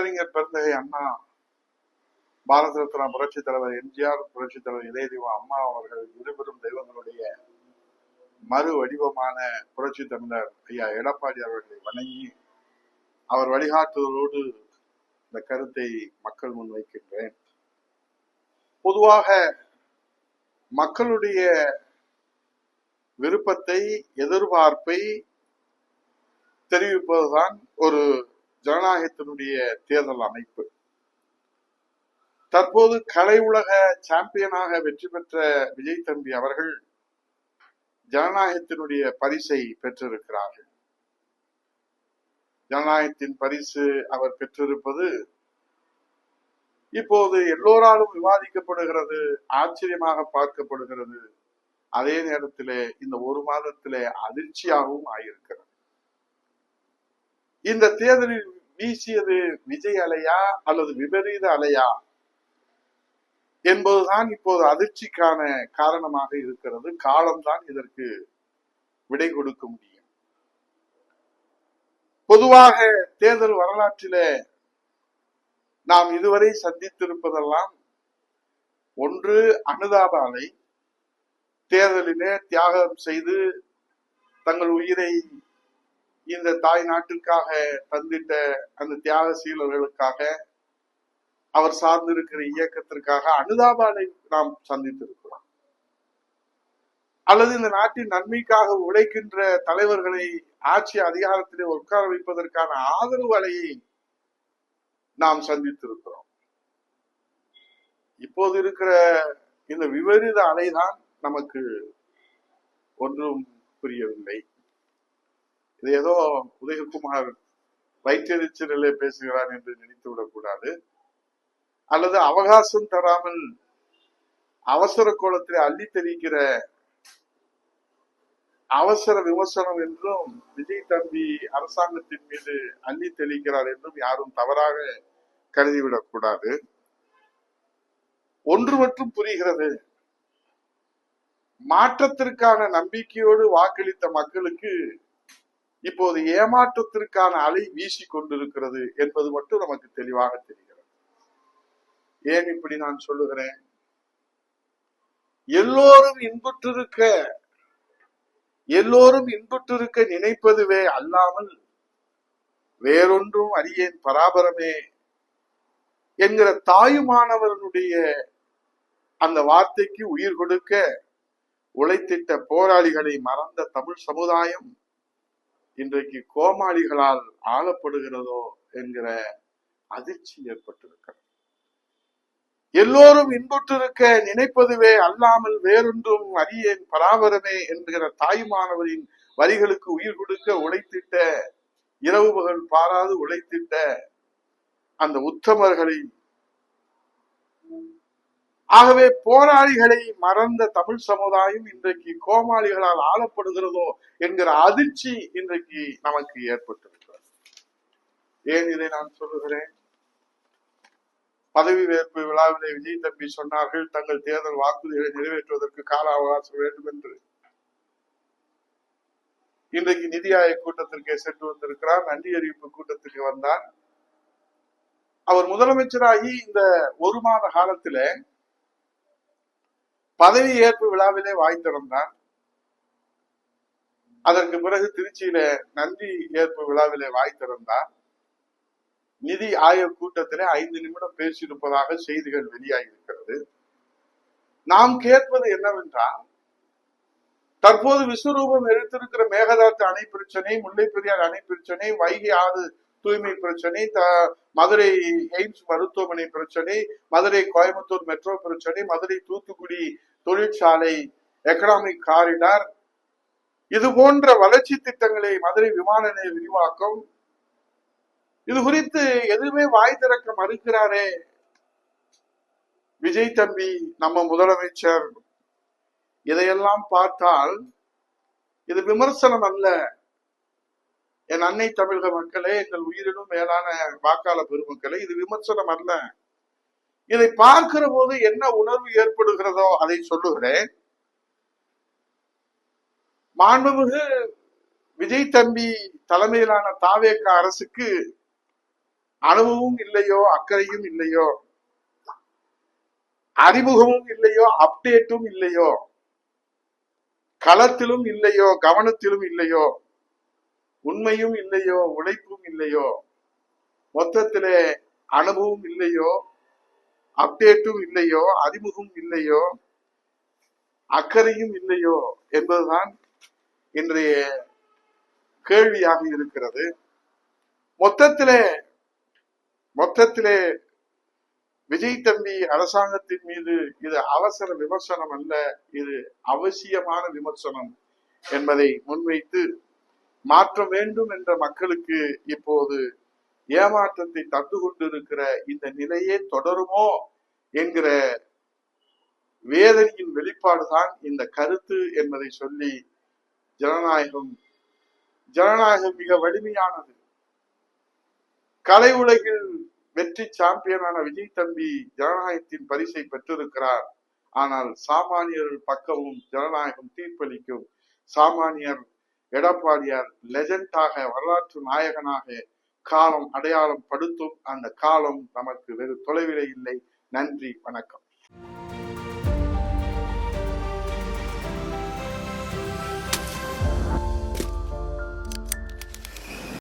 பேரறிஞர் பெருந்தகை அண்ணா, பாரத ரத்னா புரட்சி தலைவர் எம்ஜிஆர், புரட்சி தலைவர் இதயதெய்வம் அம்மா அவர்கள் இருவரும் தெய்வங்களுடைய மறு வடிவமான புரட்சி தமிழர் ஐயா எடப்பாடி அவர்களை வணங்கி அவர் வழிகாட்டுதலோடு இந்த கருத்தை மக்கள் முன் வைக்கின்றேன். பொதுவாக மக்களுடைய விருப்பத்தை, எதிர்பார்ப்பை தெரிவிப்பதுதான் ஒரு ஜனநாயகத்தினுடைய தேர்தல் அமைப்பு. தற்போது கலை உலக சாம்பியனாக வெற்றி பெற்ற விஜய் தம்பி அவர்கள் ஜனநாயகத்தினுடைய பரிசை பெற்றிருக்கிறார்கள். ஜனநாயகத்தின் பரிசு அவர் பெற்றிருப்பது இப்போது எல்லோராலும் விவாதிக்கப்படுகிறது, ஆச்சரியமாக பார்க்கப்படுகிறது. அதே நேரத்திலே இந்த ஒரு மாதத்திலே அதிர்ச்சியாகவும் ஆகியிருக்கிறது. இந்த தேர்தலில் வீசியது விஜய் அலையா அல்லது விபரீத அலையா என்பதுதான் இப்போது அதிர்ச்சிக்கான காரணமாக இருக்கிறது. காலம்தான் இதற்கு விடை கொடுக்க முடியும். பொதுவாக தேர்தல் வரலாற்றிலே நாம் இதுவரை சந்தித்திருப்பதெல்லாம் ஒன்று அனுதாப அலை, தேர்தலிலே தியாகம் செய்து தங்கள் உயிரை இந்த தாய் நாட்டிற்காக தந்திட்ட அந்த தியாக சீலர்களுக்காக, அவர் சார்ந்திருக்கிற இயக்கத்திற்காக அனுதாப அலை நாம் சந்தித்திருக்கிறோம். அல்லது இந்த நாட்டின் நன்மைக்காக உழைக்கின்ற தலைவர்களை ஆட்சி அதிகாரத்திலே உட்கார வைப்பதற்கான ஆதரவு அலையை நாம் சந்தித்திருக்கிறோம். இப்போது இருக்கிற இந்த விபரீத அலைதான் நமக்கு ஒன்றும் புரியவில்லை. இது ஏதோ உதயகுமார் வயிற்றெரிச்சலிலே பேசுகிறான் என்று நினைத்து விடக்கூடாது. அல்லது அவகாசம் தராமல் அவசர கோலத்திலே அள்ளி தெளிக்கிற அவசர விமர்சனம் என்றும் விஜய் தம்பி அரசாங்கத்தின் மீது அள்ளி தெளிக்கிறார் என்றும் யாரும் தவறாக கருதிவிடக் கூடாது. ஒன்று மட்டும் புரிகிறது, மாற்றத்திற்கான நம்பிக்கையோடு வாக்களித்த மக்களுக்கு இப்போது ஏமாற்றத்திற்கான அலை வீசி கொண்டிருக்கிறது என்பது மட்டும் நமக்கு தெளிவாக தெரிகிறது. ஏன் இப்படி நான் சொல்லுகிறேன்? எல்லோரும் இன்புற்றிருக்க நினைப்பதுவே அல்லாமல் வேறொன்றும் அறியேன் பராபரமே என்கிற தாயுமானவர்களுடைய அந்த வார்த்தைக்கு உயிர் கொடுக்க உழைத்திட்ட போராளிகளை மறந்த தமிழ் சமுதாயம் இன்றைக்கு கோமாளிகளால் ஆளப்படுகிறதோ என்கிற அதிர்ச்சி ஏற்பட்டிருக்கிறது. எல்லோரும் இன்புற்றிருக்க நினைப்பதுவே அல்லாமல் வேறொன்றும் அறியேன் பராபரமே என்கிற தாயுமானவரின் வரிகளுக்கு உயிர் கொடுக்க உழைத்திட்ட, இரவு பகல் பாராது உழைத்திட்ட அந்த உத்தமர்களை, ஆகவே போராளிகளை மறந்த தமிழ் சமுதாயம் இன்றைக்கு கோமாளிகளால் ஆளப்படுகிறதோ என்கிற அதிர்ச்சி இன்றைக்கு நமக்கு ஏற்பட்டிருக்கிறது. ஏன் இதை நான் சொல்லுகிறேன்? பதவி ஏற்பு விழாவிலே விஜய் தம்பி சொன்னார்கள், தங்கள் தேர்தல் வாக்குறுதிகளை நிறைவேற்றுவதற்கு கால அவகாசம் வேண்டும் என்று. இன்றைக்கு நிதி ஆயோக் கூட்டத்திற்கு சென்று வந்திருக்கிறார், நன்றி அறிவிப்பு கூட்டத்திற்கு வந்தார். அவர் முதலமைச்சராகி இந்த ஒரு மாத காலத்தில பதவி ஏற்பு விழாவிலே வாய் திறந்தார். அதற்கு பிறகு திருச்சியில நன்றி ஏற்பு விழாவிலே வாய் திறந்தார். நிதி ஆயோக் கூட்டத்திலே 5 நிமிடம் பேசியிருப்பதாக செய்திகள் வெளியாகி இருக்கிறது. நாம் கேட்பது என்னவென்றால், தற்போது விஸ்வரூபம் எடுத்திருக்கிற மேகதாட்டு அணை பிரச்சனை, முல்லை பெரியார் அணை பிரச்சனை, வைகை ஆறு தூய்மை பிரச்சனை, மதுரை எய்ம்ஸ் மருத்துவமனை பிரச்சனை, மதுரை கோயம்புத்தூர் மெட்ரோ பிரச்சனை, மதுரை தூத்துக்குடி தொழிற்சாலை எக்கனாமிக் காரிடார், இது போன்ற வளர்ச்சி திட்டங்களை, மதுரை விமான நிலைய விரிவாக்கம், இது குறித்து எதுவுமே வாய் திறக்க மறுக்கிறாரே விஜய் தம்பி நம்ம முதலமைச்சர். இதையெல்லாம் பார்த்தால் இது விமர்சனம் அல்ல. என் அன்னை தமிழக மக்களே, எங்கள் உயிரினும் மேலான வாக்காள பெருமக்களே, இது விமர்சனம் அல்ல. இதை பார்க்கிற போது என்ன உணர்வு ஏற்படுகிறதோ அதை சொல்லுகிறேன். மாண்புமிகு விஜய் தம்பி தலைமையிலான தாவேக அரசுக்கு அனுபவமும் இல்லையோ, அக்கறையும் இல்லையோ, அறிமுகமும் இல்லையோ, அப்டேட்டும் இல்லையோ, களத்திலும் இல்லையோ, கவனத்திலும் இல்லையோ, உண்மையும் இல்லையோ, உழைப்பும் இல்லையோ, மொத்தத்திலே அனுபவம் இல்லையோ, அப்டேட்டும் இல்லையோ, அறிமுகம் இல்லையோ, அக்கறையும் இல்லையோ என்பதுதான் இன்றைய கேள்வியாக இருக்கிறது. மொத்தத்திலே விஜய் தம்பி அரசாங்கத்தின் மீது இது அவசர விமர்சனம் அல்ல, இது அவசியமான விமர்சனம் என்பதை முன்வைத்து, மாற்றம் வேண்டும் என்ற மக்களுக்கு இப்போது ஏமாற்றத்தை தந்து கொண்டிருக்கிற இந்த நிலையே தொடருமோ என்கிற வேதனையின் வெளிப்பாடுதான் இந்த கருத்து என்பதை சொல்லி, ஜனநாயகம் மிக வலிமையானது. கலை உலகில் வெற்றி சாம்பியனான விஜய் தம்பி ஜனநாயகத்தின் பரிசை பெற்றிருக்கிறார். ஆனால் சாமானியர்கள் பக்கமும் ஜனநாயகம் தீர்ப்பளிக்கும். சாமானியர் எடப்பாடியார் லெஜண்டாக, வரலாற்று நாயகனாக காலம் அடையாளம் படுத்தும். அந்த காலம் நமக்கு வெகு தொலைவிலே இல்லை. நன்றி, வணக்கம்.